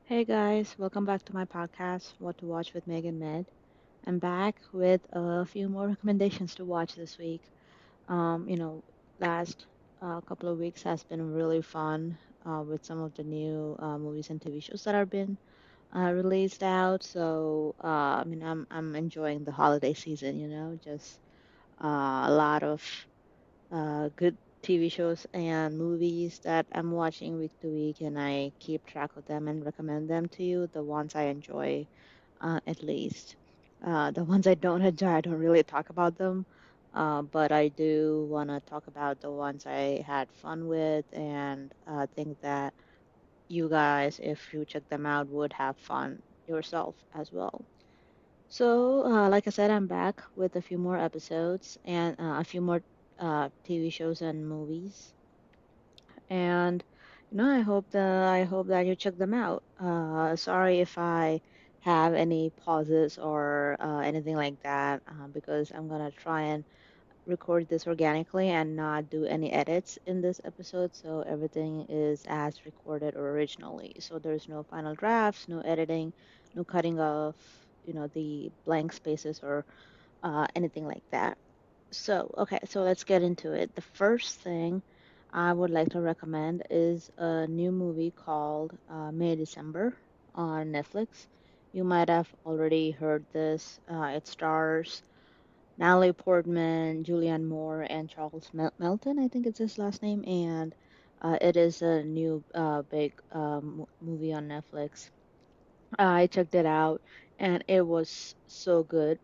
Hey guys, welcome back to my podcast, What to Watch with Meg and Med. I'm back with a few more recommendations to watch this week. Um, you know, last couple of weeks has been really fun with some of the new movies and TV shows that have been released out. I'm enjoying the holiday season. Just a lot of good TV shows and movies that I'm watching week to week, and I keep track of them and recommend them to you, the ones I enjoy at least. The ones I don't enjoy, I don't really talk about them, but I do want to talk about the ones I had fun with and think that you guys, if you check them out, would have fun yourself as well. Like I said, I'm back with a few more episodes and a few more TV shows and movies. And I hope that you check them out. Sorry if I have any pauses or anything like that, because I'm gonna try and record this organically and not do any edits in this episode. So everything is as recorded originally. So there's no final drafts, no editing, no cutting off, the blank spaces or anything like that. Okay, so let's get into it. The first thing I would like to recommend is a new movie called May December on Netflix. You might have already heard this. It stars Natalie Portman, Julianne Moore, and Charles Melton, I think it's his last name, and it is a new big movie on Netflix. I checked it out, and it was so good.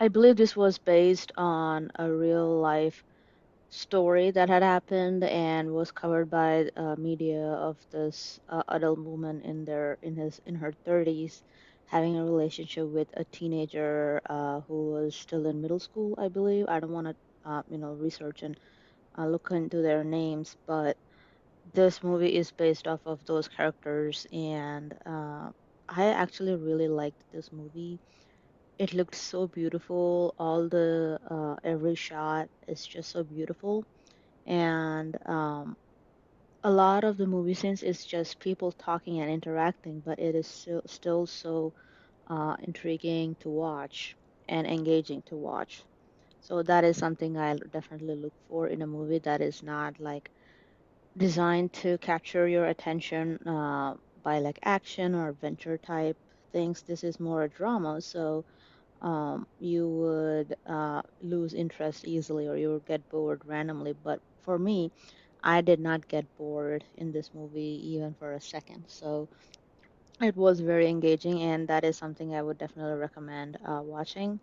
I believe this was based on a real life story that had happened and was covered by media of this adult woman in her 30s having a relationship with a teenager who was still in middle school, I believe. I don't want to research and look into their names, but this movie is based off of those characters, and I actually really liked this movie. It looked so beautiful. All the every shot is just so beautiful, and a lot of the movie scenes is just people talking and interacting, but it is still so intriguing to watch and engaging to watch. So that is something I definitely look for in a movie that is not like designed to capture your attention by like action or adventure type things. This is more a drama, so you would lose interest easily or you would get bored randomly. But for me, I did not get bored in this movie even for a second. So it was very engaging, and that is something I would definitely recommend watching.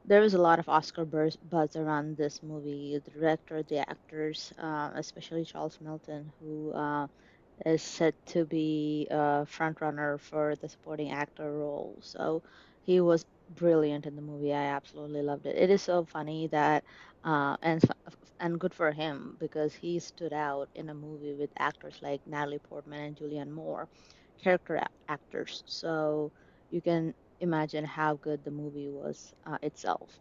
There was a lot of Oscar buzz around this movie. The director, the actors, especially Charles Melton, who is said to be a front runner for the supporting actor role. So he was brilliant in the movie. I absolutely loved it. It is so funny that and good for him because he stood out in a movie with actors like Natalie Portman and Julianne Moore, character actors. So you can imagine how good the movie was itself.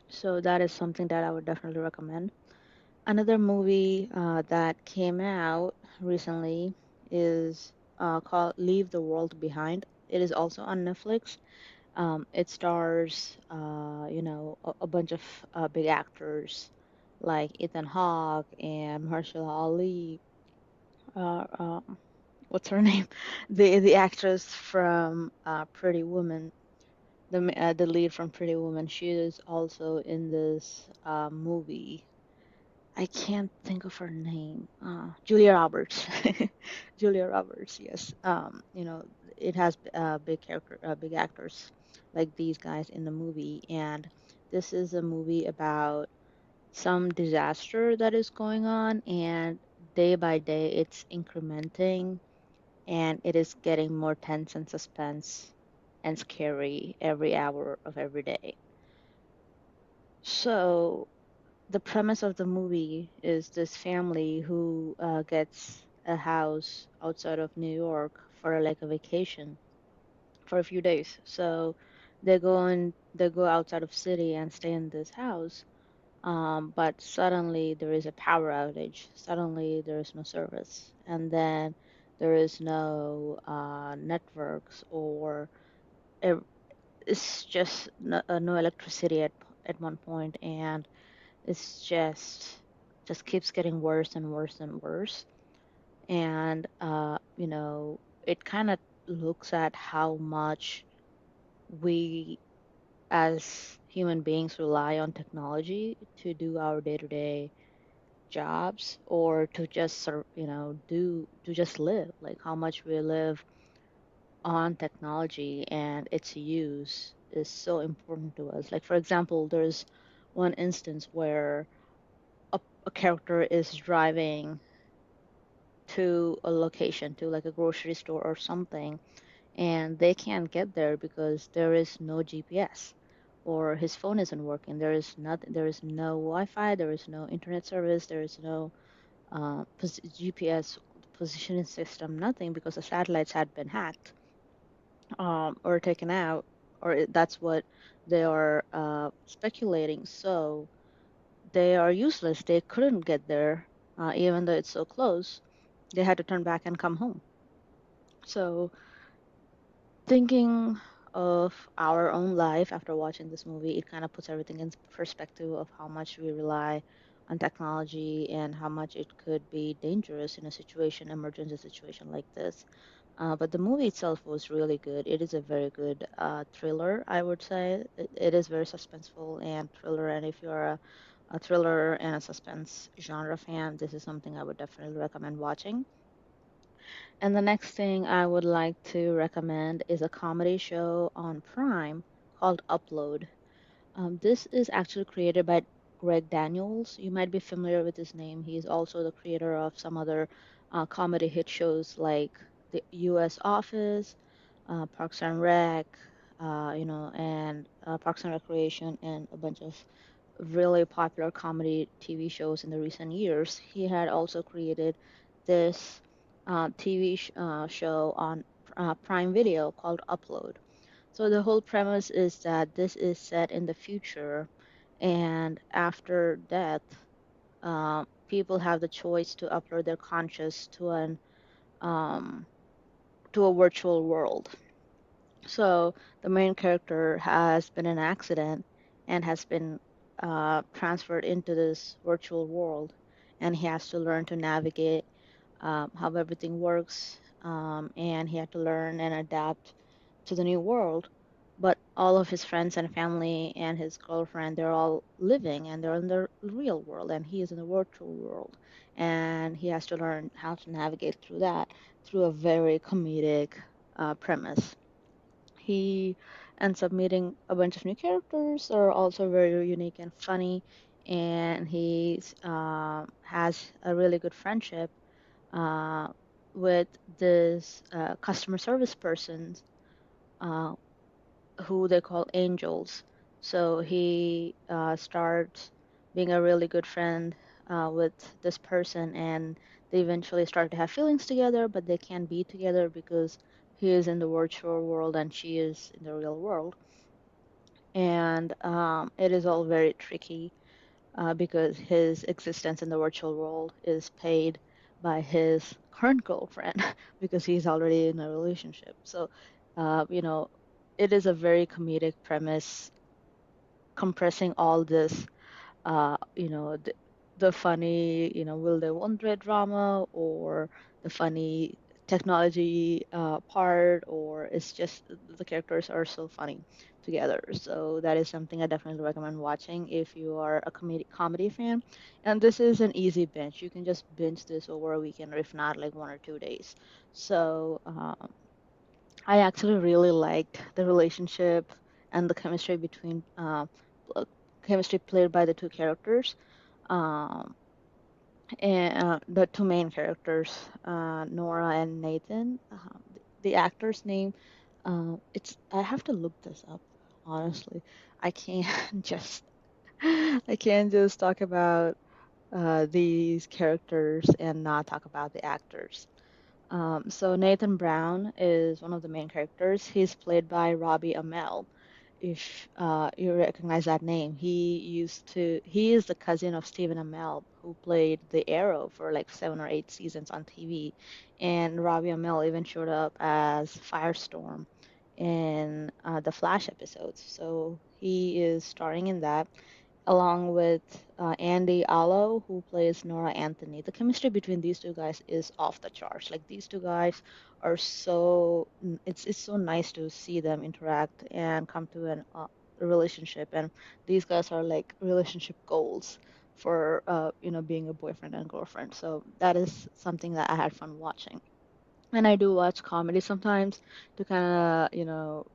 So that is something that I would definitely recommend. Another movie that came out recently is called Leave the World Behind. It is also on Netflix. It stars, a bunch of big actors like Ethan Hawke and Mahershala Ali. Uh, um, what's her name? The actress from Pretty Woman, the lead from Pretty Woman. She is also in this movie. I can't think of her name. Julia Roberts. Julia Roberts, yes. It has big actors like these guys in the movie, and this is a movie about some disaster that is going on, and day by day it's incrementing, and it is getting more tense and suspense and scary every hour of every day. So the premise of the movie is this family who gets a house outside of New York for like a vacation for a few days. So they go outside of city and stay in this house. But suddenly there is a power outage. Suddenly there is no service, and then There is no networks or ev- it's just no electricity at one point, and it's just keeps getting worse and worse and worse. And it kind of looks at how much we as human beings rely on technology to do our day-to-day jobs or to just do to just live, like how much we live on technology and its use is so important to us. Like for example, there's one instance where a character is driving to a location, to like a grocery store or something, and they can't get there because there is no GPS or his phone isn't working. There is nothing, there is no Wi-Fi, there is no internet service, there is no GPS positioning system, nothing, because the satellites had been hacked or taken out, or that's what they are speculating. So they are useless. They couldn't get there, even though it's so close. They had to turn back and come home. So thinking of our own life after watching this movie, it kind of puts everything in perspective of how much we rely on technology and how much it could be dangerous in a situation, emergency situation like this. But the movie itself was really good. It is a very good thriller, I would say. It is very suspenseful and thriller, and if you're a thriller and a suspense genre fan, this is something I would definitely recommend watching. And the next thing I would like to recommend is a comedy show on Prime called Upload. This is actually created by Greg Daniels. You might be familiar with his name. He is also the creator of some other comedy hit shows like The U.S. Office, Parks and Rec, and Parks and Recreation, and a bunch of really popular comedy TV shows in the recent years. He had also created this TV show on Prime Video called Upload. So the whole premise is that this is set in the future, and after death, people have the choice to upload their conscious um, to a virtual world. So the main character has been in an accident and has been transferred into this virtual world, and he has to learn to navigate how everything works, and he had to learn and adapt to the new world. But all of his friends and family and his girlfriend, they're all living and they're in the real world, and he is in the virtual world. And he has to learn how to navigate through that through a very comedic premise. He ends up meeting a bunch of new characters that are also very unique and funny, and he has a really good friendship uh, with this customer service person uh, who they call angels. So he starts being a really good friend with this person, and they eventually start to have feelings together, but they can't be together because he is in the virtual world and she is in the real world. And it is all very tricky because his existence in the virtual world is paid by his current girlfriend because he's already in a relationship. So, uh, you know, it is a very comedic premise, compressing all this the funny, will they, won't they drama, or the funny technology part, or it's just the characters are so funny together. So that is something I definitely recommend watching if you are a comedy fan. And this is an easy binge. You can just binge this over a weekend, or if not, like 1 or 2 days. So I actually really liked the relationship and the chemistry between uh, chemistry played by the two characters, um, and the two main characters, Nora and Nathan. The actor's name, it's I have to look this up. Honestly, I can't just I can't just talk about these characters and not talk about the actors. So Nathan Brown is one of the main characters. He's played by Robbie Amell, if you recognize that name. He is the cousin of Stephen Amell, who played the Arrow for like 7 or 8 seasons on TV, and Robbie Amell even showed up as Firestorm in the Flash episodes. So he is starring in that along with Andy Allo, who plays Nora Anthony. The chemistry between these two guys is off the charts. Like these two guys are it's so nice to see them interact and come to a relationship. And these guys are like relationship goals for being a boyfriend and girlfriend. So that is something that I had fun watching. And I do watch comedy sometimes to kind of,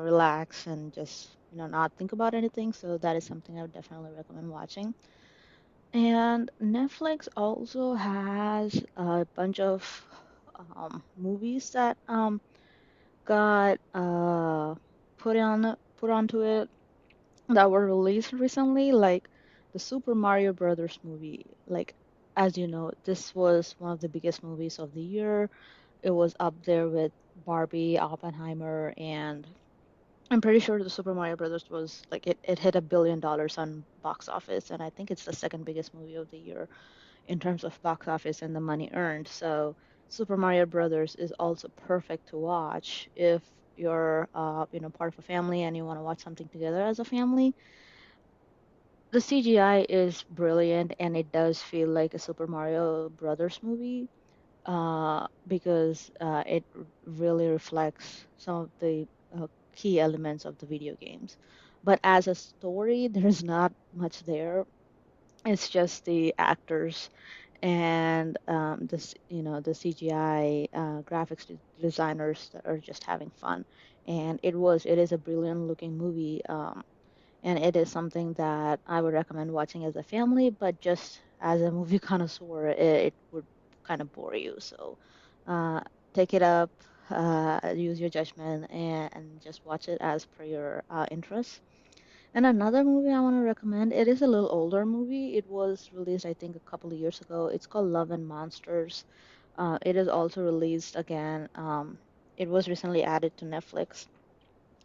relax and just, not think about anything. So that is something I would definitely recommend watching. And Netflix also has a bunch of movies that got put onto it that were released recently, like the Super Mario Brothers movie. Like, as you know, this was one of the biggest movies of the year. It was up there with Barbie, Oppenheimer, and I'm pretty sure the Super Mario Brothers was like it hit $1 billion on box office, and I think it's the second biggest movie of the year in terms of box office and the money earned. So Super Mario Brothers is also perfect to watch if you're part of a family and you want to watch something together as a family. The CGI is brilliant and it does feel like a Super Mario Brothers movie because it really reflects some of the key elements of the video games. But as a story, there's not much there. It's just the actors and the CGI graphics designers that are just having fun. And it is a brilliant looking movie. And it is something that I would recommend watching as a family, but just as a movie connoisseur, it would kind of bore you. So uh, take it up, use your judgment, and just watch it as per your interest. And another movie I want to recommend, it is a little older movie. It was released, I think, a couple of years ago. It's called Love and Monsters. It is also released again. It was recently added to Netflix.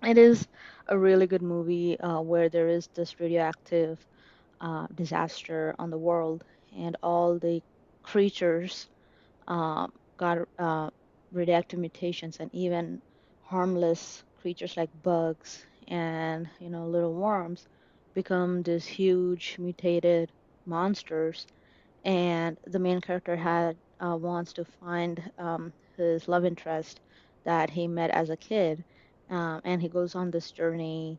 It is a really good movie where there is this radioactive disaster on the world, and all the creatures got radioactive mutations, and even harmless creatures like bugs and little worms become these huge mutated monsters, and the main character had wants to find his love interest that he met as a kid, and he goes on this journey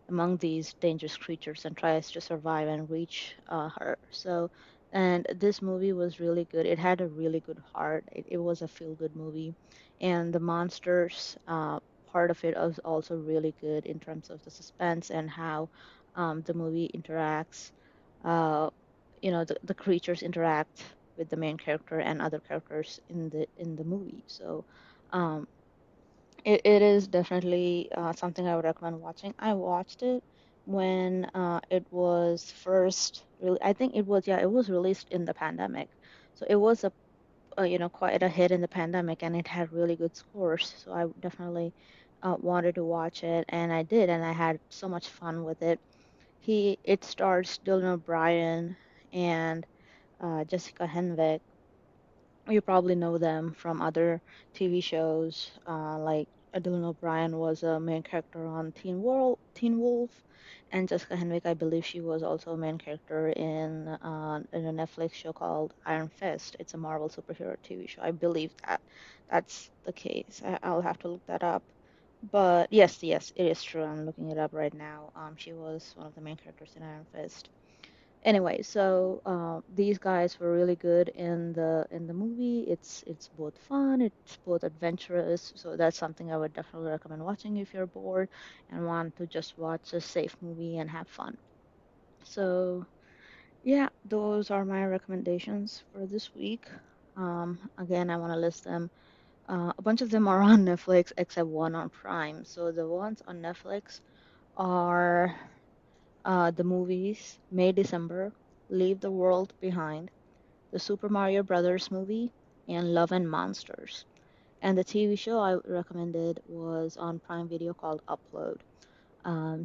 among these dangerous creatures and tries to survive and reach her. So, and this movie was really good. It had a really good heart. It was a feel-good movie, and the monsters part of it was also really good in terms of the suspense and how the movie interacts. Uh, the creatures interact with the main character and other characters in the movie. So um, it is definitely something I would recommend watching. I watched it when it was first really, I think it was, yeah, it was released in the pandemic. So it was quite a hit in the pandemic, and it had really good scores. So I definitely wanted to watch it, and I did, and I had so much fun with it. It stars Dylan O'Brien and Jessica Henwick. You probably know them from other TV shows, like Dylan O'Brien was a main character on Teen Wolf, and Jessica Henwick, I believe she was also a main character in a Netflix show called Iron Fist. It's a Marvel superhero TV show. I believe that's the case. I'll have to look that up. But yes, yes, it is true. I'm looking it up right now. She was one of the main characters in Iron Fist. Anyway, so these guys were really good in the movie. It's both fun, it's both adventurous. So that's something I would definitely recommend watching if you're bored and want to just watch a safe movie and have fun. So yeah, those are my recommendations for this week. Again, I want to list them. A bunch of them are on Netflix except one on Prime. So the ones on Netflix are the movies May December, Leave the World Behind, the Super Mario Brothers movie, and Love and Monsters. And the TV show I recommended was on Prime Video called Upload.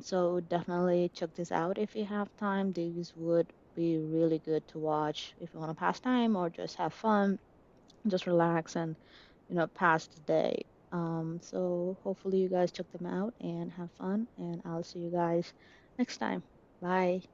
So definitely check this out if you have time. These would be really good to watch if you want to pass time or just have fun, just relax and pass the day. So hopefully you guys check them out and have fun, and I'll see you guys next time. Bye.